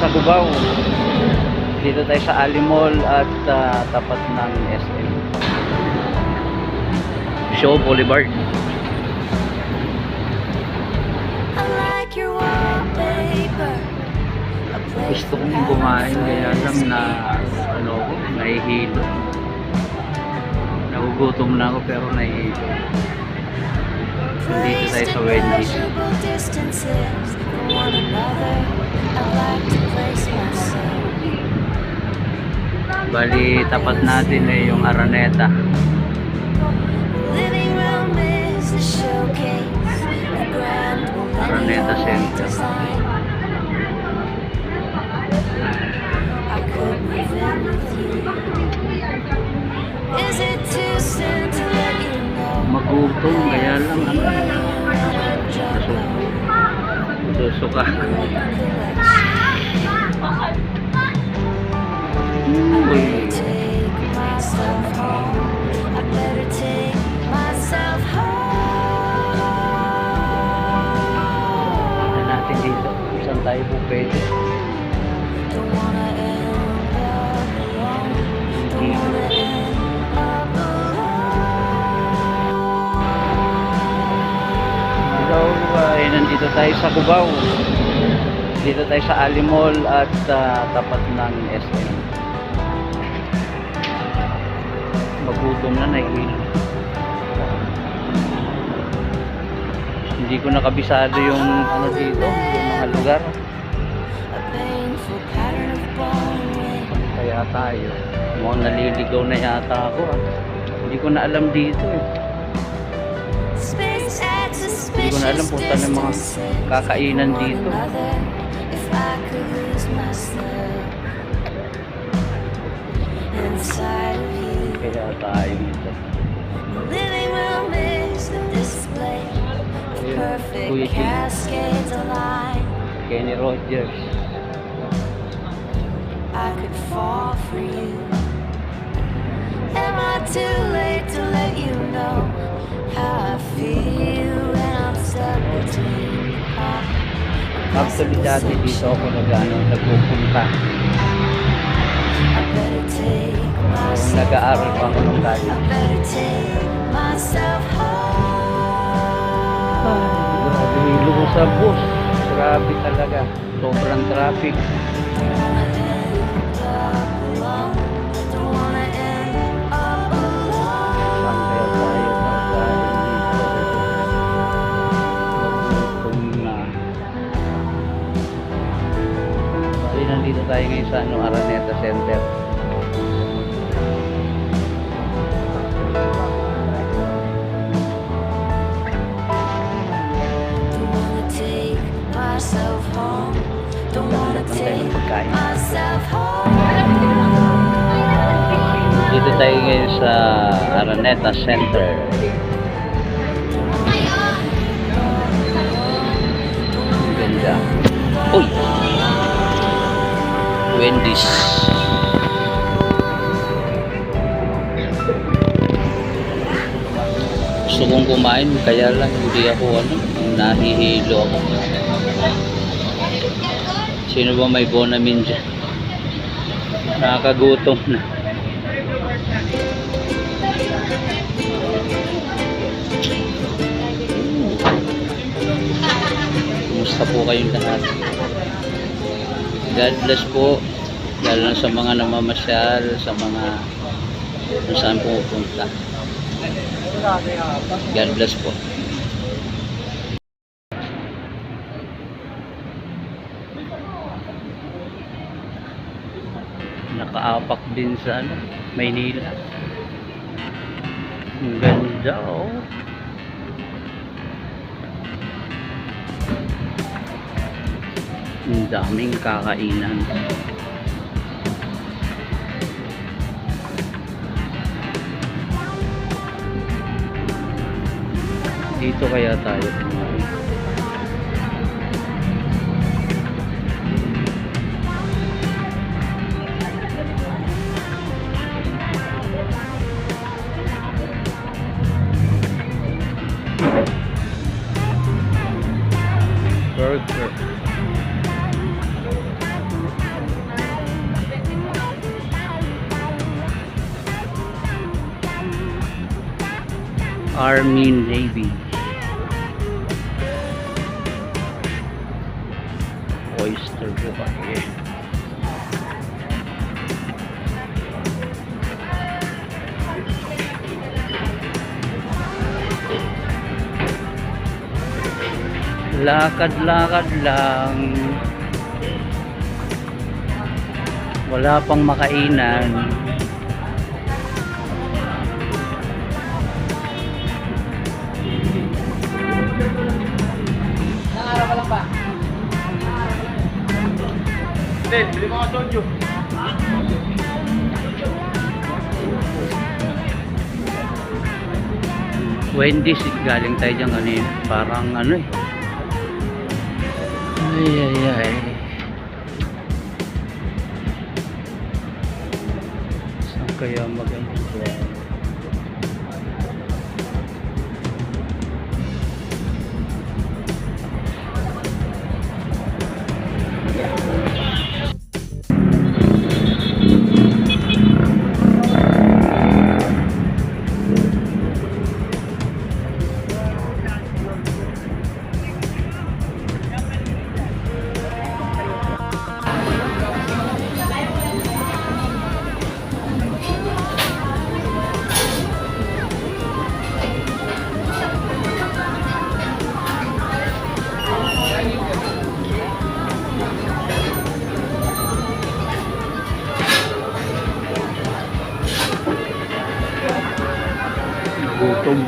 sa Cubao. Dito tayo sa Ali Mall at tapat ng SM Shaw Boulevard. Gusto kong kumain kaya lang na nahihilo. Nagugutom na ako pero nahihilo. Dito tayo sa Wendy's. Bali, tapat natin yung Araneta. Araneta Center. Magutom kaya lang susuka. Natin dito saan tayo po pwede. Nandito tayo sa Cubao. Dito tayo sa Ali Mall at tapat ng SM. Magutom na, nahihilo. Hindi ko nakabisado yung dito, yung mga lugar. Kaya tayo mukhang naliligaw na yata ako. Hindi ko na alam dito Hindi ko na alam kung saan yung mga kakainan dito. Kaya tayo dito. Kuya Kenny Rogers. I could fall for you. Am I too late to let you know how I feel when I'm stuck between Actually, dati dito ako nagpupunta. Nag-aaral pa ako ng college. Grabe, hilo ko sa bus. Grabe talaga. Sobrang traffic. Nandito tayo ngayon sa Araneta Center. Dito tayo ngayon sa Araneta Center. Ganda. Uy! Wendy's. Gusto kong kumain kaya lang hindi ako nahihilo ako. Sino ba may Bonamin dyan? Nakakagutom na. Kumusta po kayong lahat? God bless po, lalo na sa mga namamasyal, sa mga kung saan pupunta. God bless po. Nakaapak din sa Maynila. Ang ganda Ang daming kakainan. Dito kaya tayo kumain. Burger. Army Navy. Oyster po kami. Lakad-lakad lang. Wala pang makainan. Bili mga soju. Wendy's, galing tayo dyan kanina. Parang ano eh. Ay, ay, ay. Saan kaya maganda? Gutom.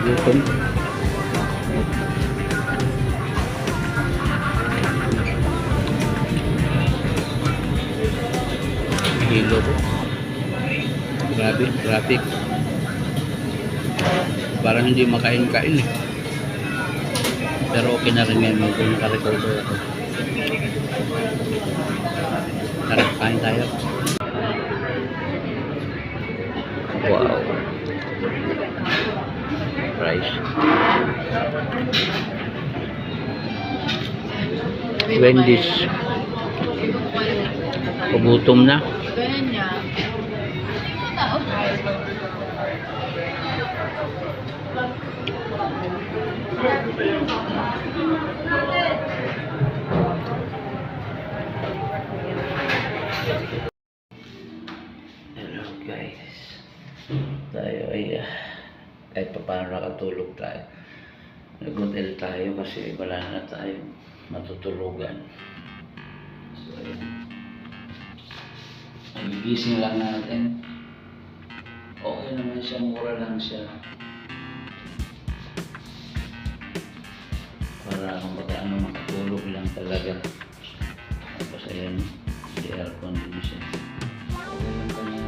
Gutom. Hilo po. Grabe, traffic. Parang hindi makain-kain eh. Pero okay na rin ngayon kung naka-recover ako. Tara, kain tayo. Wow. Rice. Wendy's. Pagutom na. Hello guys. Tayo ay kahit pa paano nakatulog tayo. Nag-hotel tayo kasi wala na tayo matutulugan. So ayun. Nagigising lang natin. Okay naman siya, mura lang siya. Para kung baka ano makatulog lang talaga. Tapos ayan, di aircon din siya. Okay lang kanya.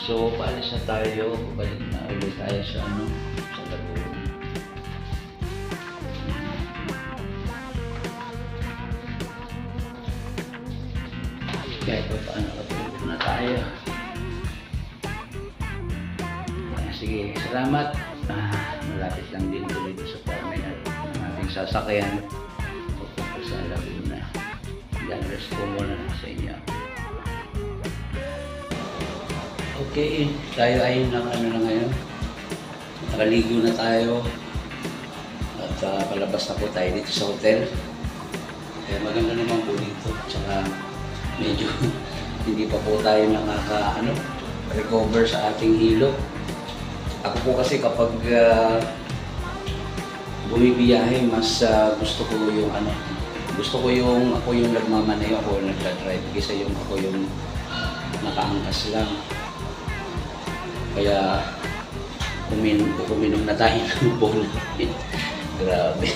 So, paalis na tayo. Balik na ulit tayo sa ano, sa Laguna. Kahit pa paano katulog na tayo. Sige, salamat. Malapit lang din dito sa terminal ng ating sasakyan. Pupunta sa Laguna. Yan, rest ko muna sa inyo. Okay, tayo ay ng ano na ngayon. Nakaligo na tayo. At palabas na po tayo dito sa hotel. Kaya maganda naman po dito. Tsaka medyo hindi pa po tayo recover sa ating hilo. Ako po kasi kapag bumibiyahe, mas gusto ko yung ako yung nagmamaneho, ako yung nagdadrive kaysa yung ako yung nakaangkas lang. Kaya uminom na tayo ng bol. Grabe.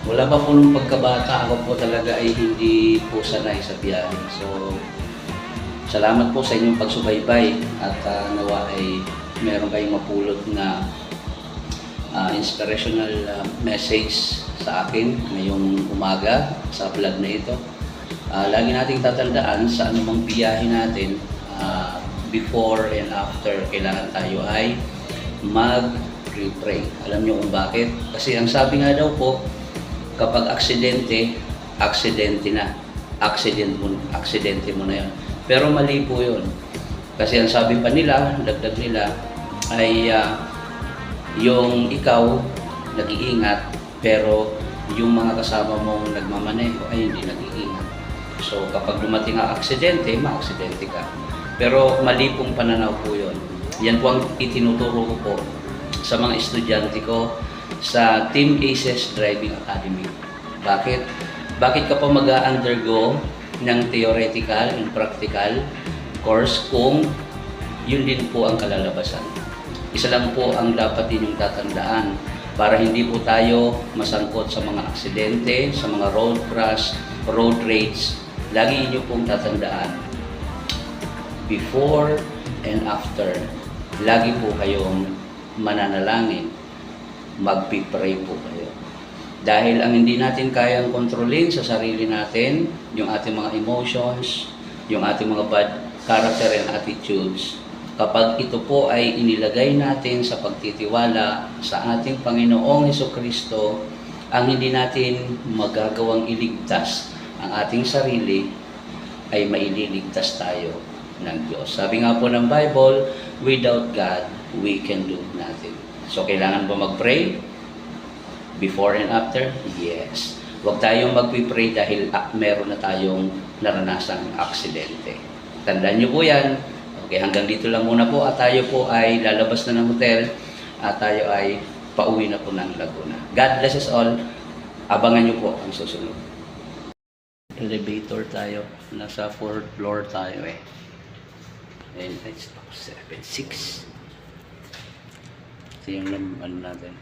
Wala pa po nung pagkabata, ako po talaga ay hindi po sanay sa biyahe. So, salamat po sa inyong pagsubaybay at nawa ay meron kayong mapulot na inspirational message sa akin ngayong umaga sa vlog na ito. Lagi nating tatandaan sa anumang biyahe natin, before and after, kailangan tayo ay mag-pray. Alam nyo kung bakit? Kasi ang sabi nga daw po, kapag aksidente na. Aksidente mo na yun. Pero mali po yun. Kasi ang sabi pa nila, dagdag nila, ay yung ikaw nag-iingat, pero yung mga kasama mong nagmamaneho ay hindi nag-iingat. So kapag dumating ang aksidente, ma-aksidente ka. Pero mali pong pananaw po yun. Yan po ang itinuturo ko po sa mga estudyante ko sa Team Aces Driving Academy. Bakit? Bakit ka pa mag-undergo ng theoretical and practical course kung yun din po ang kalalabasan? Isa lang po ang dapat ninyong tatandaan para hindi po tayo masangkot sa mga aksidente, sa mga road crash, road rage. Lagi niyo pong tatandaan, before and after, lagi po kayong mananalangin, magpipray po kayo. Dahil ang hindi natin kayang kontrolin sa sarili natin, yung ating mga emotions, yung ating mga bad character and attitudes, kapag ito po ay inilagay natin sa pagtitiwala sa ating Panginoong Hesukristo, ang hindi natin magagawang iligtas ang ating sarili, ay maililigtas tayo ng Diyos. Sabi nga po ng Bible, without God, we can do nothing. So, kailangan ba mag-pray? Before and after? Yes. Huwag tayong mag-pray dahil meron na tayong naranasang aksidente. Tandaan nyo po yan. Okay, hanggang dito lang muna po at tayo po ay lalabas na ng hotel at tayo ay pauwi na po ng Laguna. God bless us all. Abangan nyo po ang susunod. Elevator tayo. Nasa 4th floor tayo eh. And it's 7-6. Ito yung ano natin.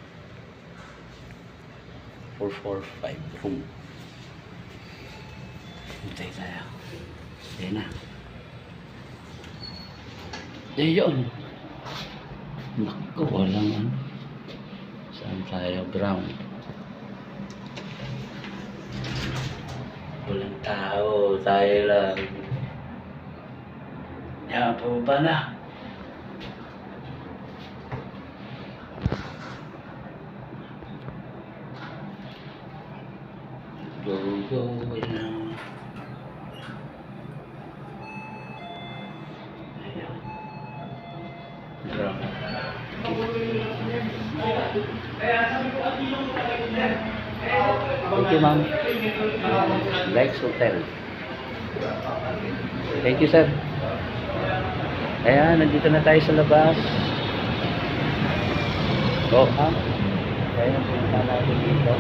445 room. Hintay tayo. Hintay na. Yun. Naku, walang ano. Saan tayo? Ground. Walang tao. Tayo lang. Yan, pababa na. Go, yan. Ayan. Ground. Thank you, ma'am. Likes Hotel. Thank you, sir. Ayan, nandito na tayo sa labas. Go, ha? Ayan, punta natin dito.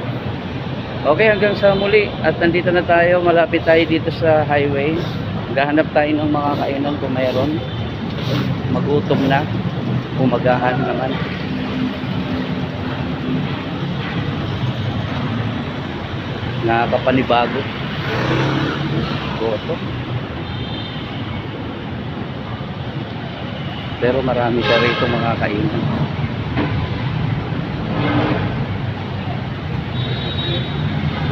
Okay, hanggang sa muli. At nandito na tayo, malapit tayo dito sa highway. Gahanap tayo ng mga kainan kung mayroon. Magutom na. Umagahan naman. Nakakapanibago. Goto. Pero marami siya rito mga kainan.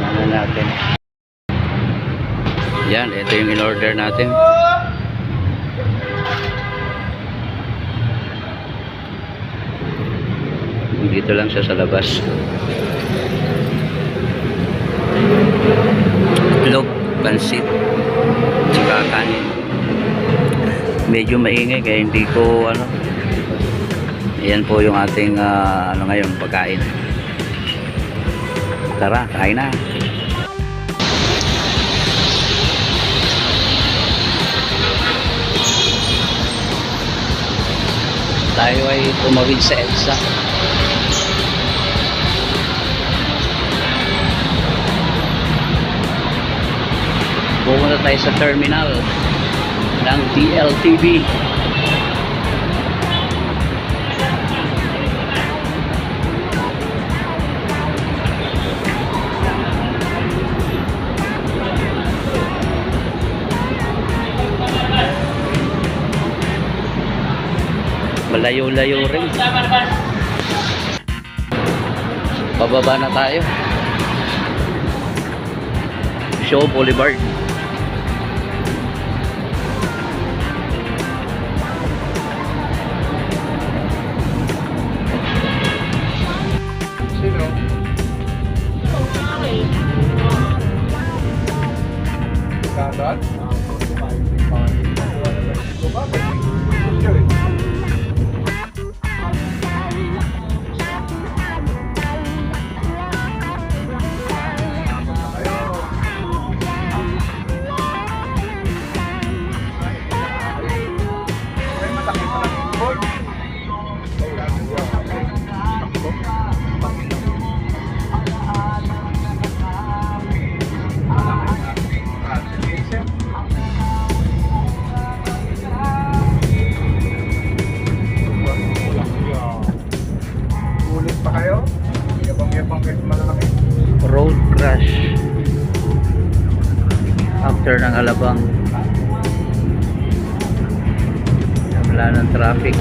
Ano natin? Yan, ito yung in-order natin. Dito lang siya sa labas. Itlog, pansit, tsaka kanin. Medyo maingay kaya hindi ko ano. Ayan po yung ating ano ngayon, pagkain. Tara, kain na. Tayo ay tumawid sa EDSA. Pumunta tayo sa terminal ng DLTV. Malayo-layo rin. Pababa na tayo. Shaw Boulevard. traffic.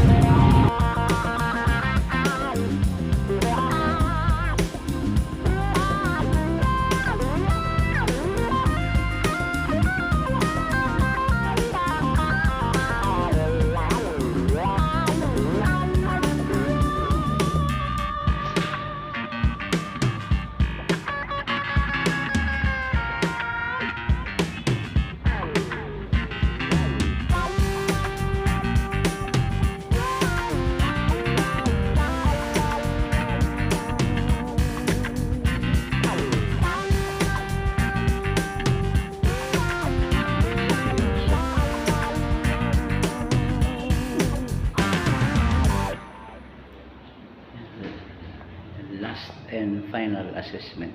Last and final assessment.